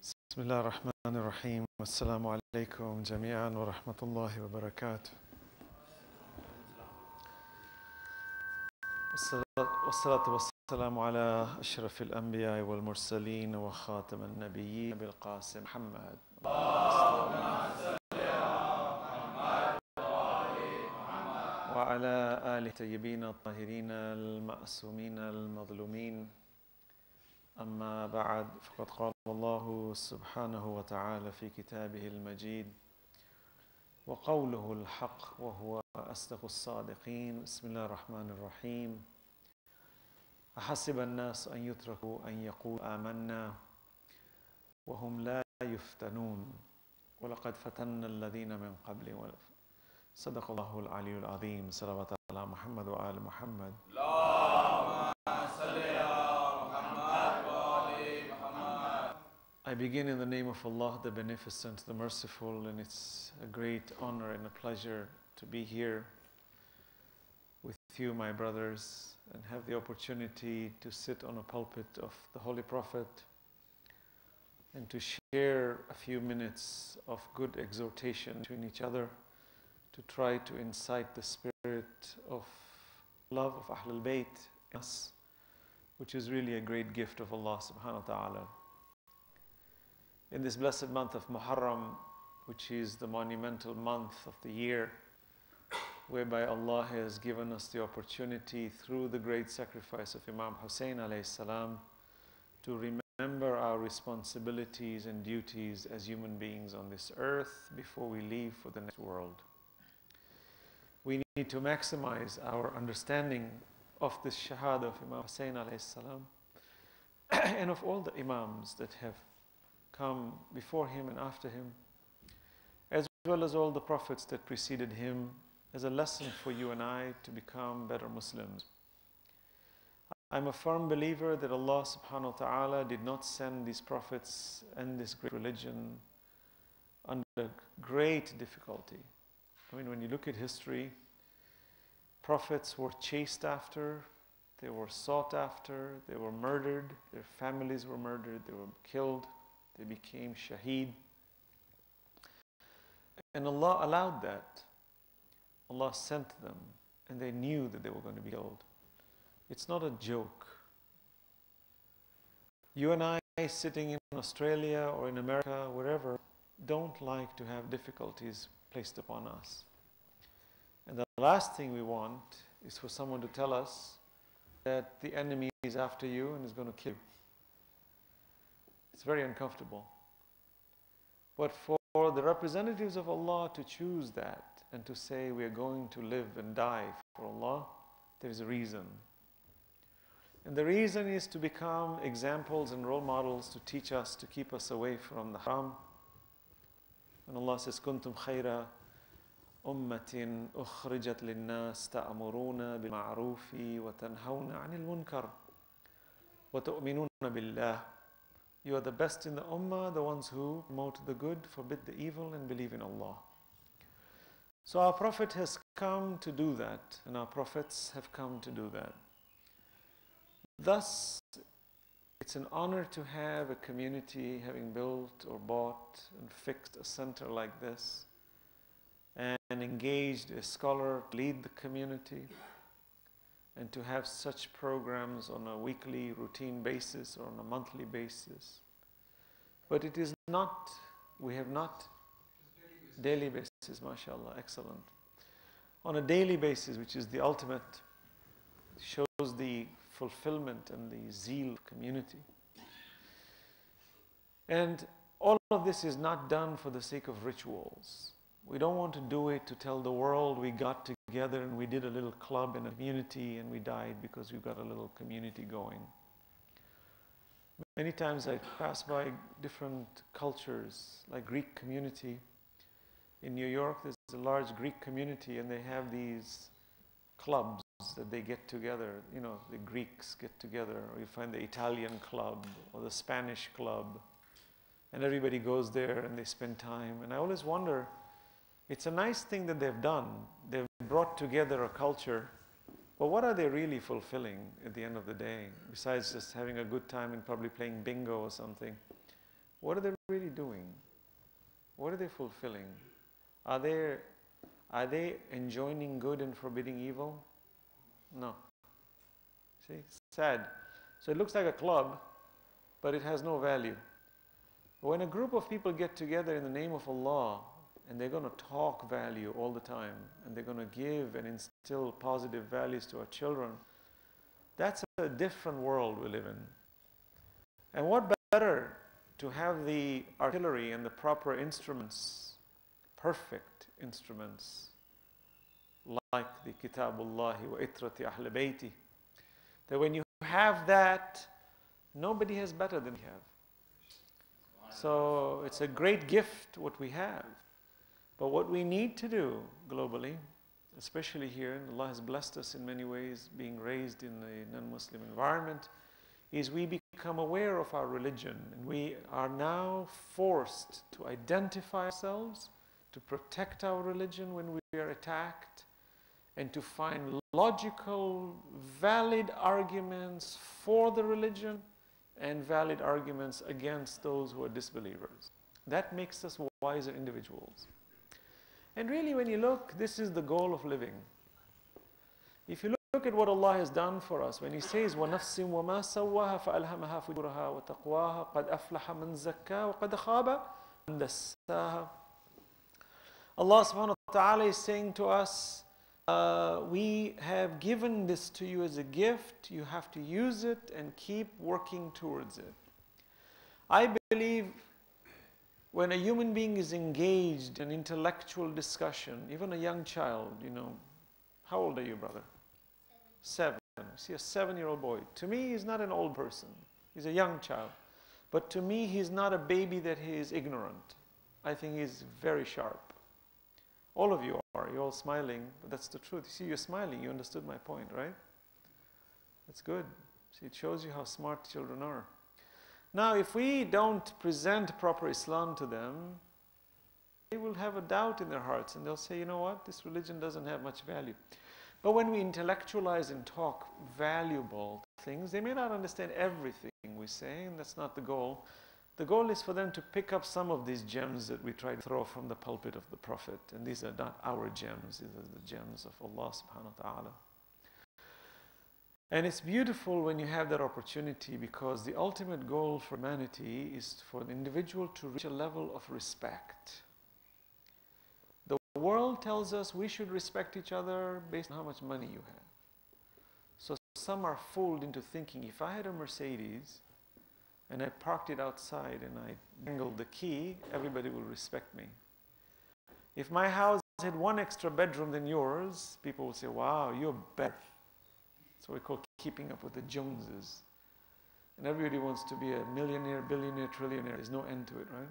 بسم الله الرحمن الرحيم والسلام عليكم جميعا ورحمة الله وبركاته. والصلاة والسلام على أشرف الأنبياء والمرسلين وخاتم النبيين بالقاسم محمد وعلى آله الطيبين الطاهرين المأسومين المظلومين. أما بعد، فقد قال الله سبحانه وتعالى في كتابه المجيد: وقوله الحق وهو أصدق الصادقين. بسم الله الرحمن الرحيم. أحسب الناس أن يتركوا أن يقولوا آمنا وهم لا يفتنون ولقد فتنا الذين من قبلهم. صدق الله العلي العظيم. صلوات على محمد وآل محمد. I begin in the name of Allah, the Beneficent, the Merciful, and it's a great honor and a pleasure to be here with you, my brothers, and have the opportunity to sit on a pulpit of the Holy Prophet and to share a few minutes of good exhortation between each other, to try to incite the spirit of love of Ahlul Bayt in us, which is really a great gift of Allah subhanahu wa ta'ala. In this blessed month of Mohrram, which is the monumental month of the year, whereby Allah has given us the opportunity through the great sacrifice of Imam Hussein alayhi salam to remember our responsibilities and duties as human beings on this earth before we leave for the next world. We need to maximize our understanding of this shahada of Imam Hussein alayhi salam and of all the Imams that have come before him and after him, as well as all the prophets that preceded him, as a lesson for you and I to become better Muslims. I'm a firm believer that Allah subhanahu wa ta'ala did not send these prophets and this great religion under great difficulty. I mean, when you look at history, prophets were chased after, they were sought after, they were murdered, their families were murdered, they were killed. They became shaheed. And Allah allowed that. Allah sent them, and they knew that they were going to be killed. It's not a joke. You and I, sitting in Australia or in America, wherever, don't like to have difficulties placed upon us. And the last thing we want is for someone to tell us that the enemy is after you and is going to kill you. It's very uncomfortable. But for the representatives of Allah to choose that and to say we are going to live and die for Allah, there is a reason. And the reason is to become examples and role models to teach us, to keep us away from the haram. And Allah says, كُنْتُمْ خَيْرَ أُمَّةٍ أُخْرِجَتْ لِلنَّاسِ تَأْمُرُونَ بِالْمَعْرُوفِ وَتَنْهَوْنَ عَنِ الْمُنْكَرِ وَتُؤْمِنُونَ بِاللَّهِ. You are the best in the ummah, the ones who promote the good, forbid the evil, and believe in Allah. So our Prophet has come to do that, and our prophets have come to do that. Thus, it's an honor to have a community having built or bought and fixed a center like this, and engaged a scholar to lead the community, and to have such programs on a weekly routine basis or on a monthly basis. But it is not, we have not, daily basis, mashallah, excellent. On a daily basis, which is the ultimate, shows the fulfillment and the zeal of community. And all of this is not done for the sake of rituals. We don't want to do it to tell the world we got together and we did a little club in a community and we died because we got a little community going. Many times I pass by different cultures, like Greek community. In New York, there's a large Greek community and they have these clubs that they get together. You know, the Greeks get together, or you find the Italian club or the Spanish club. And everybody goes there and they spend time. And I always wonder, it's a nice thing that they've done. They've brought together a culture, but what are they really fulfilling at the end of the day, besides just having a good time and probably playing bingo or something? What are they really doing? What are they fulfilling? Are they enjoining good and forbidding evil? No. See, sad. So it looks like a club, but it has no value. When a group of people get together in the name of Allah, and they're going to talk value all the time, and they're going to give and instill positive values to our children, that's a different world we live in. And what better to have the artillery and the proper instruments, perfect instruments, like the Kitabullahi wa itrati ahl bayti, that when you have that, nobody has better than we have. So it's a great gift what we have. But what we need to do globally, especially here, and Allah has blessed us in many ways, being raised in a non-Muslim environment, is we become aware of our religion. And we are now forced to identify ourselves, to protect our religion when we are attacked, and to find logical, valid arguments for the religion and valid arguments against those who are disbelievers. That makes us wiser individuals. And really, when you look, this is the goal of living. If you look at what Allah has done for us, when He says, وَنَفْسٍ وَمَا سَوَّاهَا فَأَلْهَمَهَا فُجُورَهَا وَتَقْوَاهَا قَدْ أَفْلَحَ مَنْ زَكَّاهَا وَقَدْ خَابَ مَنْ دَسَّاهَا. Allah subhanahu wa ta'ala is saying to us, we have given this to you as a gift. You have to use it and keep working towards it. I believe when a human being is engaged in intellectual discussion, even a young child, you know, how old are you, brother? 7. See, a 7-year-old boy. To me, he's not an old person. He's a young child. But to me, he's not a baby that he is ignorant. I think he's very sharp. All of you are. You're all smiling, but that's the truth. You see, you're smiling. You understood my point, right? That's good. See, it shows you how smart children are. Now, if we don't present proper Islam to them, they will have a doubt in their hearts, and they'll say, you know what, this religion doesn't have much value. But when we intellectualize and talk valuable things, they may not understand everything we say, and that's not the goal. The goal is for them to pick up some of these gems that we try to throw from the pulpit of the Prophet. And these are not our gems, these are the gems of Allah subhanahu wa ta'ala. And it's beautiful when you have that opportunity, because the ultimate goal for humanity is for the individual to reach a level of respect. The world tells us we should respect each other based on how much money you have. So some are fooled into thinking, if I had a Mercedes and I parked it outside and I dangled the key, everybody will respect me. If my house had one extra bedroom than yours, people will say, wow, you're better. That's what we call keeping up with the Joneses. And everybody wants to be a millionaire, billionaire, trillionaire. There's no end to it, right?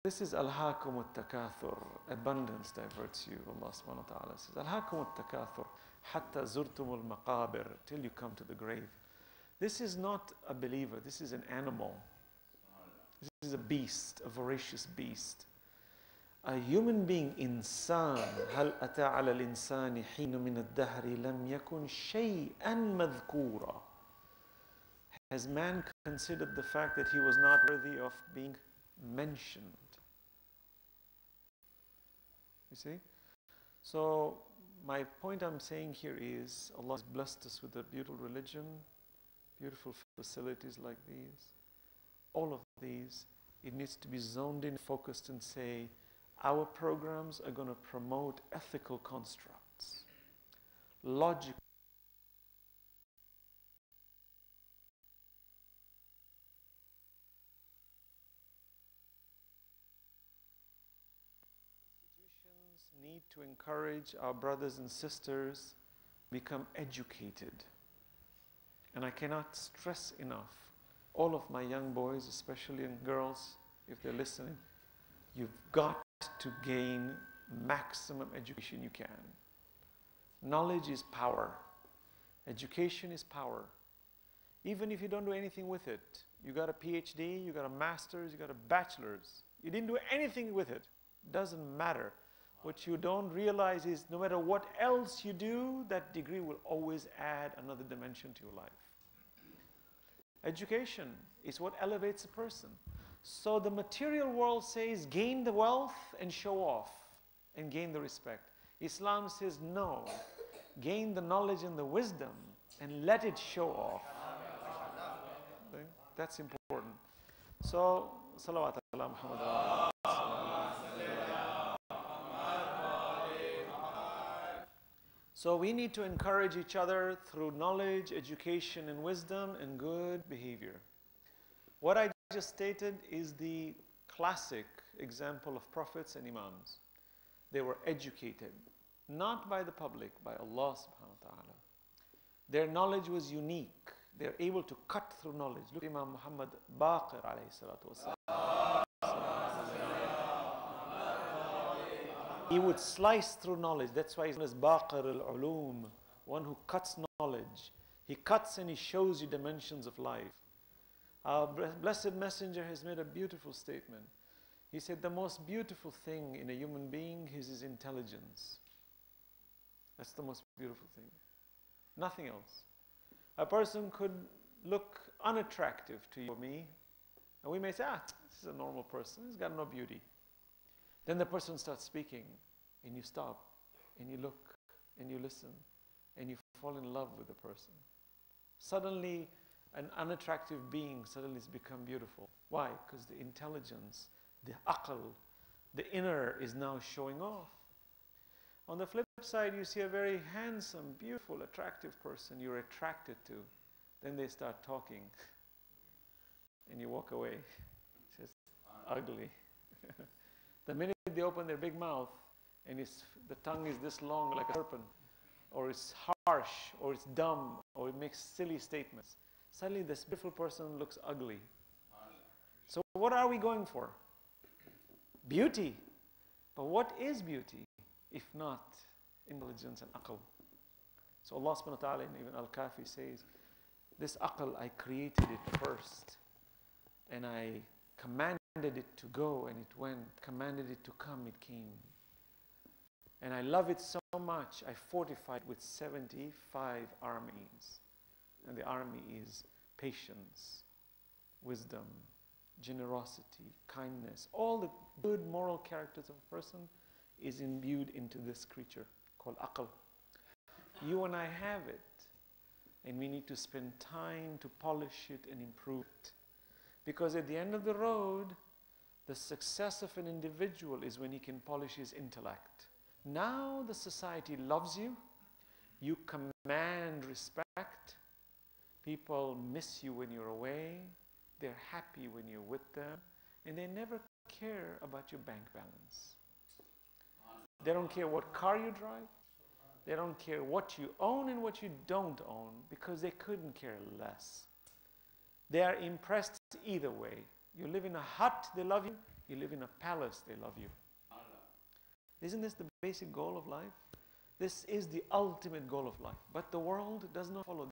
This is alhaakum at-takathur. Abundance diverts you, Allah subhanahu wa ta'ala says. Alhaakum at-takathur hatta zurtum al-maqabir, till you come to the grave. This is not a believer. This is an animal. This is a beast, a voracious beast. A human being, insan, هل أتى على الإنسان حين من الدهر لم يكن شيئا مذكورا. Has man considered the fact that he was not worthy of being mentioned? You see? So my point I'm saying here is, Allah has blessed us with a beautiful religion, beautiful facilities like these. All of these, it needs to be zoned in, focused, and say, our programs are going to promote ethical constructs, logical. Institutions need to encourage our brothers and sisters to become educated. And I cannot stress enough, all of my young boys, especially and girls, if they're listening, you've got to gain maximum education you can. Knowledge is power. Education is power. Even if you don't do anything with it, you got a PhD, you got a master's, you got a bachelor's, you didn't do anything with it, doesn't matter. What you don't realize is no matter what else you do, that degree will always add another dimension to your life. Education is what elevates a person. So the material world says gain the wealth and show off and gain the respect. Islam says no, gain the knowledge and the wisdom and let it show off. That's important. So, salawat ala Muhammad. So we need to encourage each other through knowledge, education, and wisdom and good behavior. What I just stated is the classic example of prophets and imams. They were educated, not by the public, by Allah subhanahu wa ta'ala. Their knowledge was unique. They're able to cut through knowledge. Look at Imam Muhammad Baqir alayhi salatu wasalam. He would slice through knowledge. That's why he's known as Baqir al-Ulum, one who cuts knowledge. He cuts and he shows you dimensions of life. Our blessed messenger has made a beautiful statement. He said the most beautiful thing in a human being is his intelligence. That's the most beautiful thing. Nothing else. A person could look unattractive to you or me, and we may say, this is a normal person, he's got no beauty. Then the person starts speaking, and you stop, and you look, and you listen, and you fall in love with the person. Suddenly, an unattractive being suddenly has become beautiful. Why? Because the intelligence, the aql, the inner is now showing off. On the flip side, you see a very handsome, beautiful, attractive person you're attracted to. Then they start talking, and you walk away. It's just ugly. The minute they open their big mouth, and the tongue is this long like a serpent, or it's harsh, or it's dumb, or it makes silly statements, suddenly this beautiful person looks ugly. So what are we going for? Beauty. But what is beauty if not intelligence and aql? So Allah subhanahu wa ta'ala in even Al-Kafi says, this aql, I created it first, and I commanded it to go, and it went. Commanded it to come, it came. And I love it so much, I fortified with 75 armies. And the army is patience, wisdom, generosity, kindness. All the good moral characters of a person is imbued into this creature called aql. You and I have it, and we need to spend time to polish it and improve it. Because at the end of the road, the success of an individual is when he can polish his intellect. Now the society loves you, you command respect, people miss you when you're away, they're happy when you're with them, and they never care about your bank balance. They don't care what car you drive, they don't care what you own and what you don't own, because they couldn't care less. They are impressed either way. You live in a hut, they love you. You live in a palace, they love you. Isn't this the basic goal of life? This is the ultimate goal of life. But the world does not follow